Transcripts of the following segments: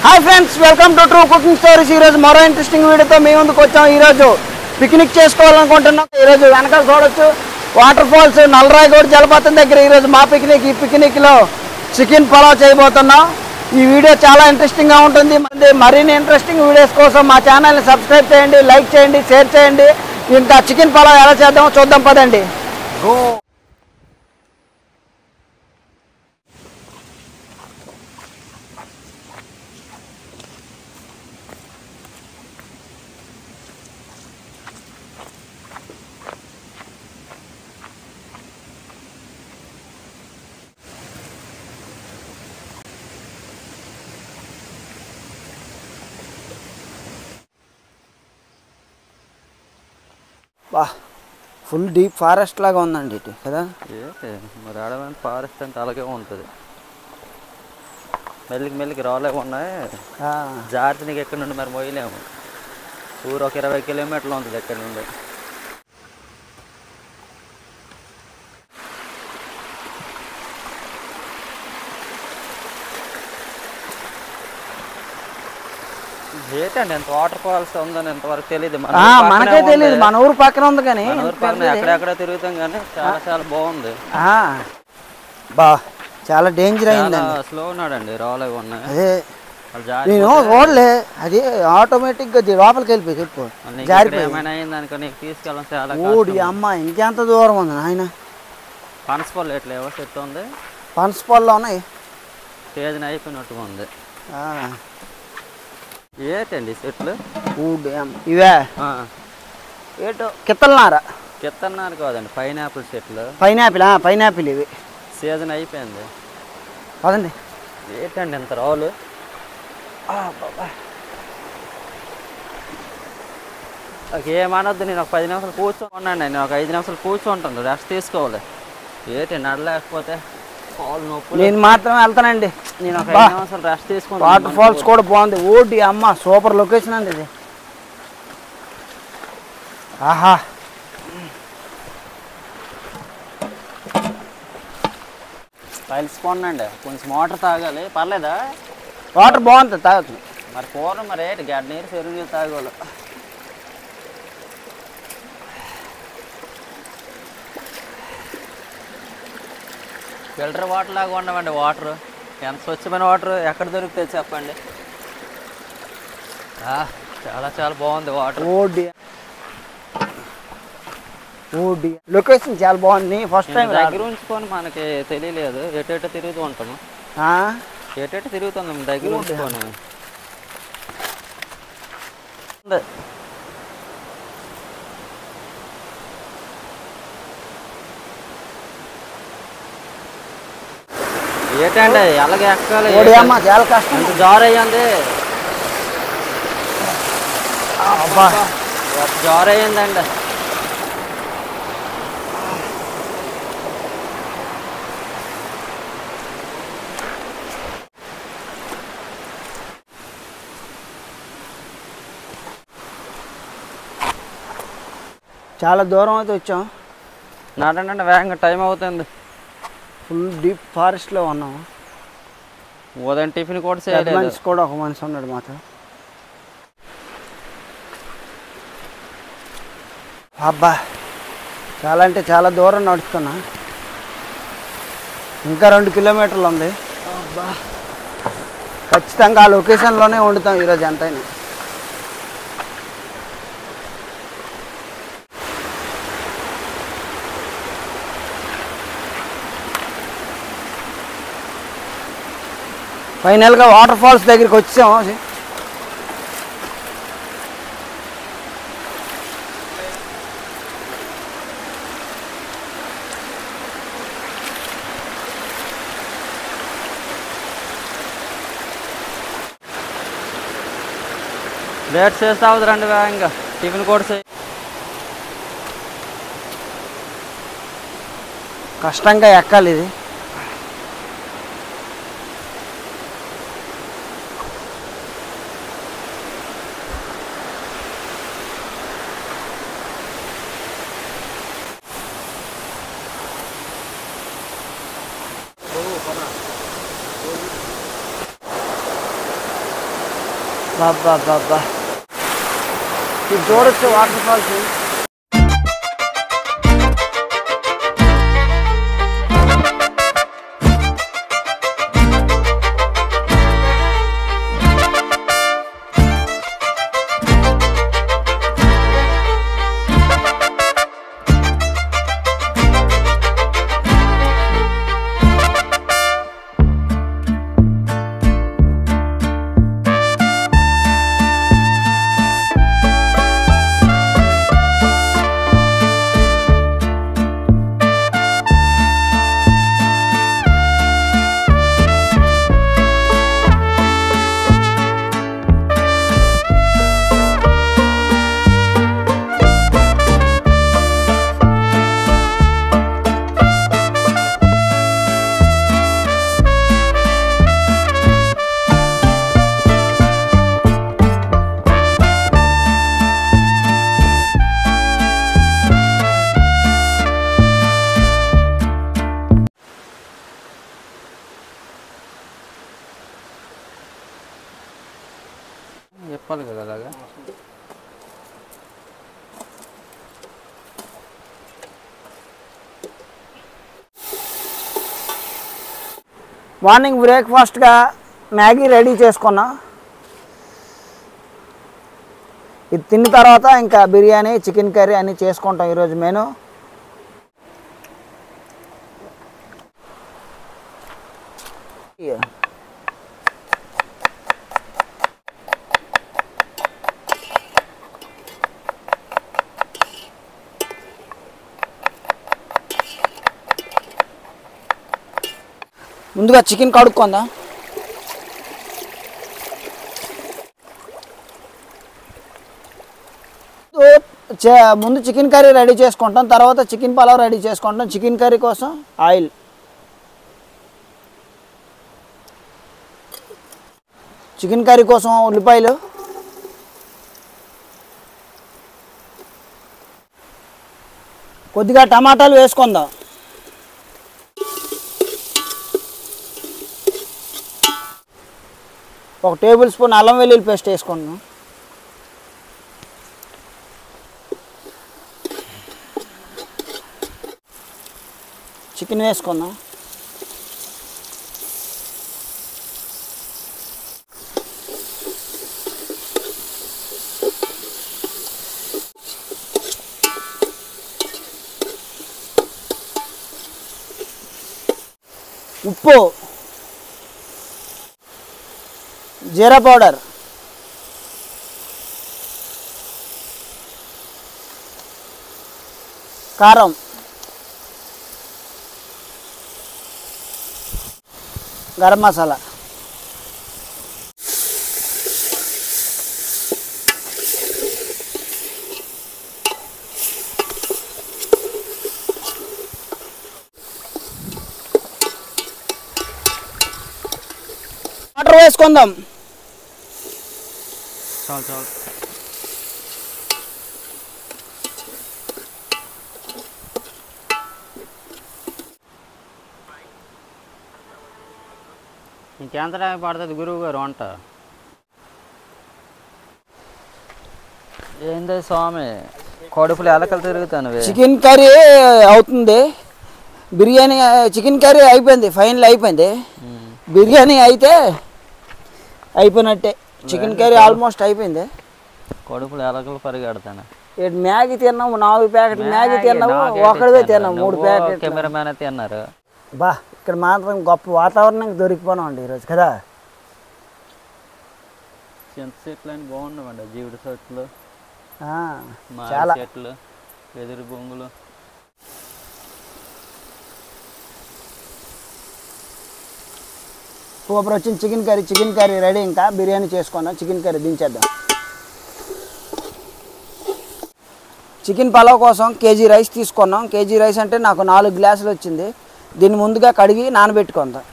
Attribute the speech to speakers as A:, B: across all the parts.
A: Hi friends, welcome to true cooking stories. ఈరోజు మరో interesting వీడియోతో మీ ముందుకు వచ్చాం. ఈరోజు పిక్నిక్ చేసుకోవాలనుకుంటున్నాం. ఈరోజు వెనకాల చూడొచ్చు వాటర్ ఫాల్స్ నల్లరాయగూడ జలపాతం దగ్గర ఈరోజు మా పిక్నిక్. ఈ పిక్నిక్లో చికెన్ పలావ్ చేయబోతున్నాం. ఈ వీడియో చాలా ఇంట్రెస్టింగ్గా ఉంటుంది. మరిన్ని ఇంట్రెస్టింగ్ వీడియోస్ కోసం మా ఛానల్ని సబ్స్క్రైబ్ చేయండి, లైక్ చేయండి, షేర్ చేయండి. ఇంకా చికెన్ పలావ్ ఎలా చేద్దామో చూద్దాం పదండి. గో. బా, ఫుల్ డీప్ ఫారెస్ట్ లాగా ఉందండి ఇటు కదా.
B: మరి అడవి ఫారెస్ట్ అంటే అలాగే ఉంటుంది. మెల్లికి రాలేక ఉన్నాయి. జాగ్రత్త నీకు ఎక్కడి నుండి మరి మోయలేము. ఊరు ఒక 20 కిలోమీటర్లు ఉంటుంది ఎక్కడి నుండి. ఏంటండి ఎంత వాటర్ ఫాల్స్ ఉందని ఎంతవరకు తెలియదు.
A: మనకే తెలియదు, మన ఊరు పక్కన ఉంది. కానీ
B: ఊరు పక్కన ఎక్కడెక్కడ తిరుగుతాం కానీ చాలా బాగుంది.
A: బా, చాలా డేంజర్ అయింది.
B: స్లో ఉన్నాడండి, రాలేక ఉన్నాయి.
A: అదే నేను ఓడలే, అది ఆటోమేటిక్ గా లోపలికి వెళ్ళిపోయి చెప్పు జారిపోయి
B: ఏమైనా అయింది అనుకో నీకు తీసుకెళ్ళడం చాలా
A: ఓడి అమ్మ. ఇంకెంత దూరం ఉంది ఆయన.
B: పనసపల్లి ఎట్లా ఎవరు చెట్టు ఉంది,
A: పనసపల్లిలో ఉన్నాయి.
B: స్టేజ్ని అయిపోయినట్టుగా ఉంది. ఏంటండి చెట్లు
A: ఇవే ఏటో
B: కిత్తన్నారు కాదండి, పైనాపిల్ చెట్లు.
A: పైనాపిల్ ఇవి
B: సీజన్ అయిపోయింది.
A: అదండి.
B: ఏంటండి ఎంత రావులు. ఏమనొద్దు, నేను ఒక 10 నిమిషాలు కూర్చోన్నాను. నేను ఒక 5 నిమిషాలు కూర్చుంటాను, రెస్ట్ తీసుకోవాలి. ఏంటి నడలేకపోతే కాళ్ళు నొప్పి.
A: నేను మాత్రం వెళ్తానండి.
B: నేను ఒక 5 నిమిషాలు రెస్ట్ తీసుకుంటాను.
A: వాటర్ ఫాల్స్ కూడా బాగుంది. ఓడి అమ్మ, సూపర్ లొకేషన్ అండి ఇది. ఆహా,
B: కలిసిపోండి. కొంచెం వాటర్ తాగాలి. పర్లేదా?
A: వాటర్ బాగుంటుంది, తాగచ్చు.
B: మరి పూర్వం మరి ఏంటి గడ్డ నీరు చెరువు నీరు తాగోళ్ళు. ఫిల్టర్ వాటర్ లాగా ఉండవండి. వాటర్ ఎంత స్వచ్ఛమైన వాటర్ ఎక్కడ దొరుకుతుంది చెప్పండి. చాలా బాగుంది వాటర్.
A: ఓడి లొకేషన్ చాలా బాగుంది. ఫస్ట్ టైం
B: దగ్గర ఉంచుకొని మనకి తెలియలేదు. ఎటు తిరుగుతూ ఉంటాము. ఎటు తిరుగుతున్నాం దగ్గర ఉంచుకొని. ఏంటండి ఎలాగ ఎక్కాలి.
A: చాలా కష్టం.
B: ఎంత జారు అయ్యింది. జారు అయ్యిందండి.
A: చాలా దూరం అయితే వచ్చాం.
B: నాటంటే వేగంగా టైం అవుతుంది.
A: ఫుల్ డీప్ ఫారెస్ట్లో ఉన్నాం.
B: ఉదయం టిఫిన్ కూడా చేయలేదు.
A: మనిషి కూడా ఒక మనిషి ఉన్నాడు మాతో. అబ్బా, చాలా అంటే చాలా దూరం నడుస్తున్నా. ఇంకా 2 కిలోమీటర్లు ఉంది. అబ్బా, ఖచ్చితంగా ఆ లొకేషన్లోనే వండుతాం ఈరోజు ఎంతైనా. ఫైనల్గా వాటర్ ఫాల్స్ దగ్గరికి వచ్చాము.
B: లేట్ చేస్తా అవుతుందండి. వేగంగా టిఫిన్ కూడా
A: కష్టంగా ఎక్కాలి ఇది. బాబా బాబా ఇది చూడొచ్చు వాటర్ ఫాల్స్.
B: చెప్పాలి కదా అలాగా.
A: మార్నింగ్ బ్రేక్ఫాస్ట్గా మ్యాగీ రెడీ చేసుకున్నా. ఇది తిన్న తర్వాత ఇంకా బిర్యానీ చికెన్ కర్రీ అన్నీ చేసుకుంటాం ఈరోజు మెను. ముందుగా చికెన్ కడుక్కుందాం. ముందు చికెన్ కర్రీ రెడీ చేసుకుంటాం, తర్వాత చికెన్ పలావ్ రెడీ చేసుకుంటాం. చికెన్ కర్రీ కోసం ఆయిల్, చికెన్ కర్రీ కోసం ఉల్లిపాయలు, కొద్దిగా టమాటాలు వేసుకుందాం. ఒక టేబుల్ స్పూన్ అల్లం వెల్లుల్లి పేస్ట్ వేసుకుందాం. చికెన్ వేసుకుందాం. ఉప్పు, జీరా పౌడర్, కారం, గరం మసాలా, వాటర్ వేసుకుందాం.
B: చాలు చాలు. ఇంకెంత టైం పడుతుంది గురువు గారు వంట? ఏంది స్వామి కడుపులు ఎలకలు తిరుగుతాను.
A: చికెన్ కర్రీ అవుతుంది, బిర్యానీ చికెన్ కర్రీ అయిపోయింది, ఫైనల్ అయిపోయింది. బిర్యానీ అయితే అయిపోయినట్టే. చికెన్ కర్రీ ఆల్మోస్ట్ అయిపోయింది.
B: కడుపులు ఎలకలు పరిగెడతాను.
A: మ్యాగీ తిన్నాము, 4 ప్యాకెట్లు మ్యాగీ తిన్నాము, ఒకటివే తిన్నాము, 3 ప్యాకెట్లు.
B: కెమెరామ్యాన్ తిన్నారు.
A: బా ఇక్కడ మాత్రం గొప్ప వాతావరణం దొరికిపోయినామండి ఈరోజు కదా.
B: చింత చెట్లు అని బాగున్నామండి, జీవిడి చెట్లు,
A: చాలా
B: చెట్లు, వెదురు బొంగులు.
A: సూపర్ వచ్చింది chicken curry. Chicken curry ready. ఇంకా బిర్యానీ చేసుకుందాం, చికెన్ కర్రీ దించేద్దాం. చికెన్ పలావ్ కోసం కేజీ రైస్ తీసుకున్నాం. కేజీ రైస్ అంటే నాకు 4 గ్లాసులు వచ్చింది. దీన్ని ముందుగా కడిగి నానబెట్టుకుందాం.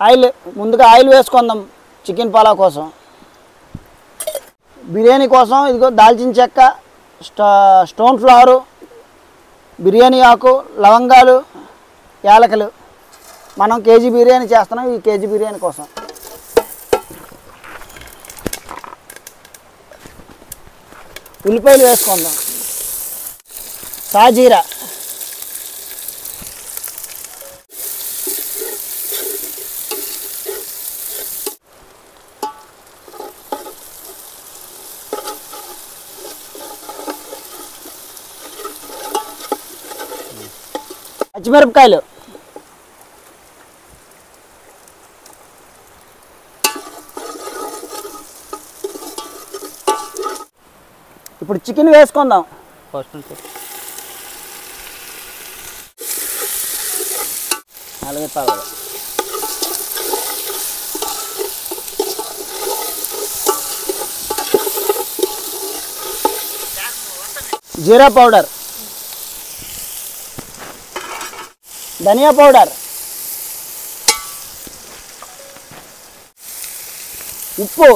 A: ఆయిల్, ముందుగా ఆయిల్ వేసుకుందాం చికెన్ పలావ్ కోసం. బిర్యానీ కోసం ఇదిగో దాల్చిన చెక్క, స్టోన్ ఫ్లవరు, బిర్యానీ ఆకు, లవంగాలు, యాలకులు, మనం కేజీ బిర్యానీ చేస్తున్నాం, ఈ కేజీ బిర్యానీ కోసం. ఉల్లిపాయలు వేసుకుందాం, సాజీరా, పచ్చిమిరపకాయలు, ఇప్పుడు చికెన్ వేసుకుందాం.
B: ఫస్ట్ నుంచి
A: అలాగే తాగాలి. జీరా పౌడర్, ధనియా పౌడర్, ఉప్పు,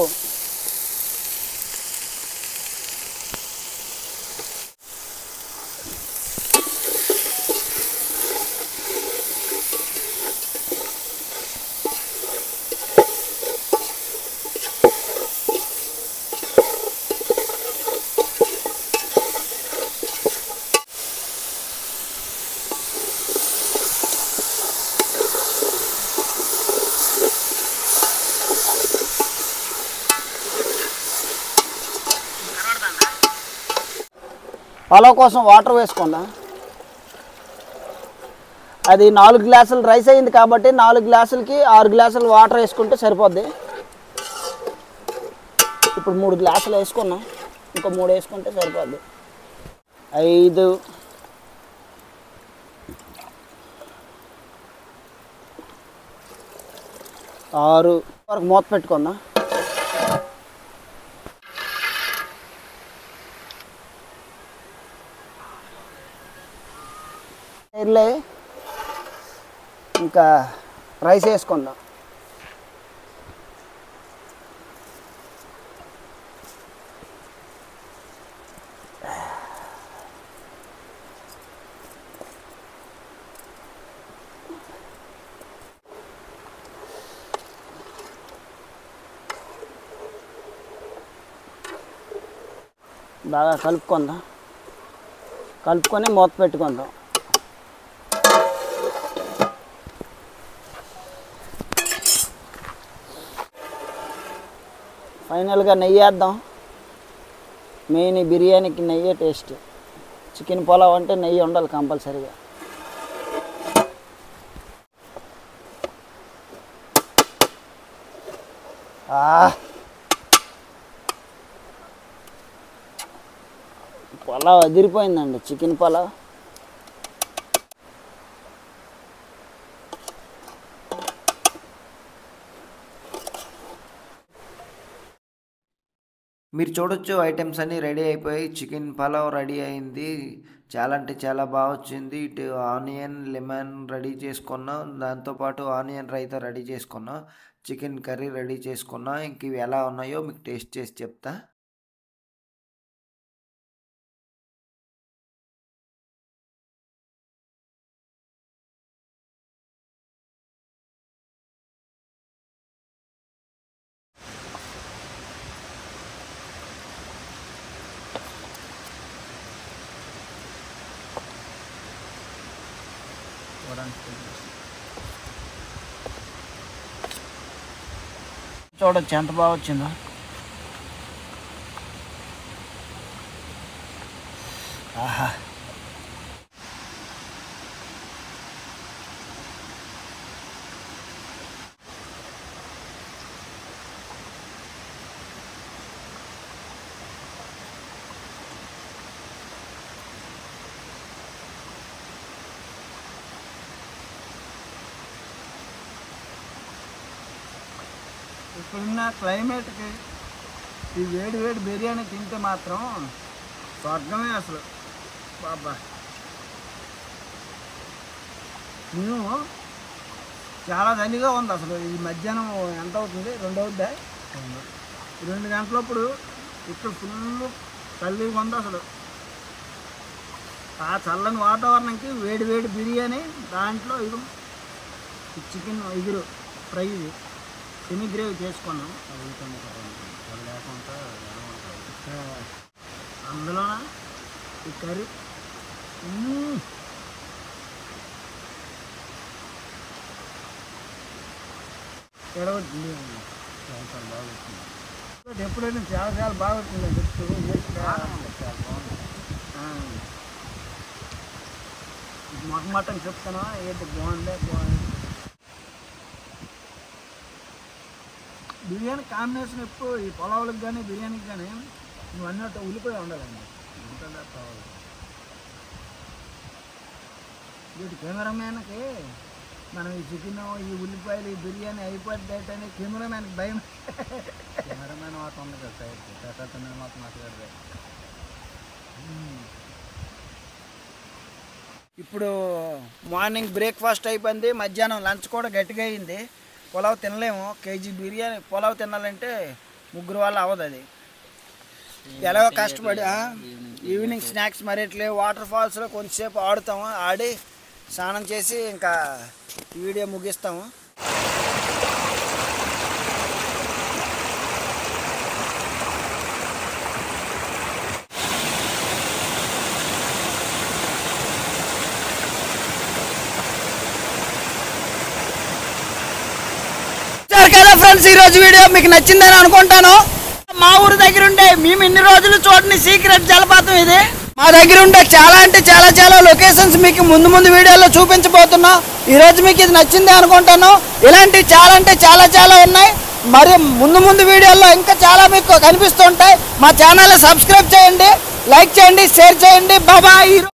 A: పలావ్ కోసం వాటర్ వేసుకుందాం. అది 4 గ్లాసులు రైస్ అయింది కాబట్టి 4 గ్లాసులకి 6 గ్లాసులు వాటర్ వేసుకుంటే సరిపోద్ది. ఇప్పుడు 3 గ్లాసులు వేసుకున్నాం, ఇంకో 3 వేసుకుంటే సరిపోద్ది. 5 6 వరకు మూత పెట్టుకుందాం. ఇంకా రైస్ వేసుకుందాం. బాగా కలుపుకుందాం, కలుపుకొని మూత పెట్టుకుందాం. ఫైనల్గా నెయ్యి వేద్దాం. మెయిన్ బిర్యానీకి నెయ్యే టేస్ట్. చికెన్ పులావ్ అంటే నెయ్యి ఉండాలి కంపల్సరీగా. పులావ్ అదిరిపోయిందండి, చికెన్ పులావ్.
C: మీరు చూడొచ్చు ఐటమ్స్ అన్నీ రెడీ అయిపోయి చికెన్ పలావ్ రెడీ అయింది. చాలా అంటే చాలా బాగా వచ్చింది. ఇటు ఆనియన్ లెమన్ రెడీ చేసుకున్నాం, దాంతోపాటు ఆనియన్ రైతా రెడీ చేసుకున్నాం, చికెన్ కర్రీ రెడీ చేసుకున్నాం. ఇంక ఇవి ఎలా ఉన్నాయో మీకు టేస్ట్ చేసి చెప్తా.
A: చూడొచ్చు ఎంత బాగా వచ్చిందో. ఆహా, ఇప్పుడున్న క్లైమేట్కి ఈ వేడి వేడి బిర్యానీ తింటే మాత్రం స్వర్గమే అసలు. బాబా, మేము చాలా చలిగా ఉంది అసలు. ఈ మధ్యాహ్నం ఎంత అవుతుంది? 2 అవుద్దా? 2 గంటలప్పుడు ఇక్కడ ఫుల్ చలిగా ఉంది అసలు. ఆ చల్లని వాతావరణంకి వేడి వేడి బిర్యానీ, దాంట్లో ఇది చికెన్ ఎగురు ఫ్రై సెమీ గ్రేవీ చేసుకున్నాం. అందులోన ఈ కర్రీ ఎడవచ్చింది. ఎప్పుడైనా చాలా చాలా బాగుంటుంది. మటన్ చెప్తానా ఏంటి బాగుంది. బిర్యానీ కాంబినేషన్ ఎప్పుడు ఈ పొలావులకు కానీ బిర్యానీకి కానీ నువ్వు అన్నట్టు ఉల్లిపాయ ఉండాలండి. వీటి కెమెరామ్యాన్కి మనం ఈ చికెన్ ఈ ఉల్లిపాయలు ఈ బిర్యానీ అయిపోద్ది అని కెమెరామ్యాన్కి భయం. కెమెరామ్యాన్ మాత్రం ఉంది కదా సార్, మాత్రం మాట్లాడదు. ఇప్పుడు మార్నింగ్ బ్రేక్ఫాస్ట్ అయిపోయింది, మధ్యాహ్నం లంచ్ కూడా గట్టిగా అయింది. పులావ్ తినలేము, కేజీ బిర్యానీ పులావ్ తినాలంటే ముగ్గురు వాళ్ళు అవ్వదు. అది ఎలాగో కష్టపడి ఈవినింగ్ స్నాక్స్ మరేట్లే వాటర్ ఫాల్స్లో కొంచెంసేపు ఆడుతాము. ఆడి స్నానం చేసి ఇంకా వీడియో ముగిస్తాము. కదా ఫ్రెండ్స్, ఈరోజు వీడియో మీకు నచ్చిందని అనుకుంటాను. మా ఊరు దగ్గర ఉండే మేము ఇన్ని రోజులు చూడని సీక్రెట్ జలపాతం ఇది. మా దగ్గర ఉండే చాలా అంటే చాలా చాలా లొకేషన్స్ మీకు ముందు ముందు వీడియోలో చూపించబోతున్నాం. ఈరోజు మీకు ఇది నచ్చింది అనుకుంటాను. ఇలాంటివి చాలా అంటే చాలా చాలా ఉన్నాయి. మరి ముందు ముందు వీడియోల్లో ఇంకా చాలా మీకు కనిపిస్తుంటాయి. మా ఛానల్ని సబ్స్క్రైబ్ చేయండి, లైక్ చేయండి, షేర్ చేయండి. బాబాయ్.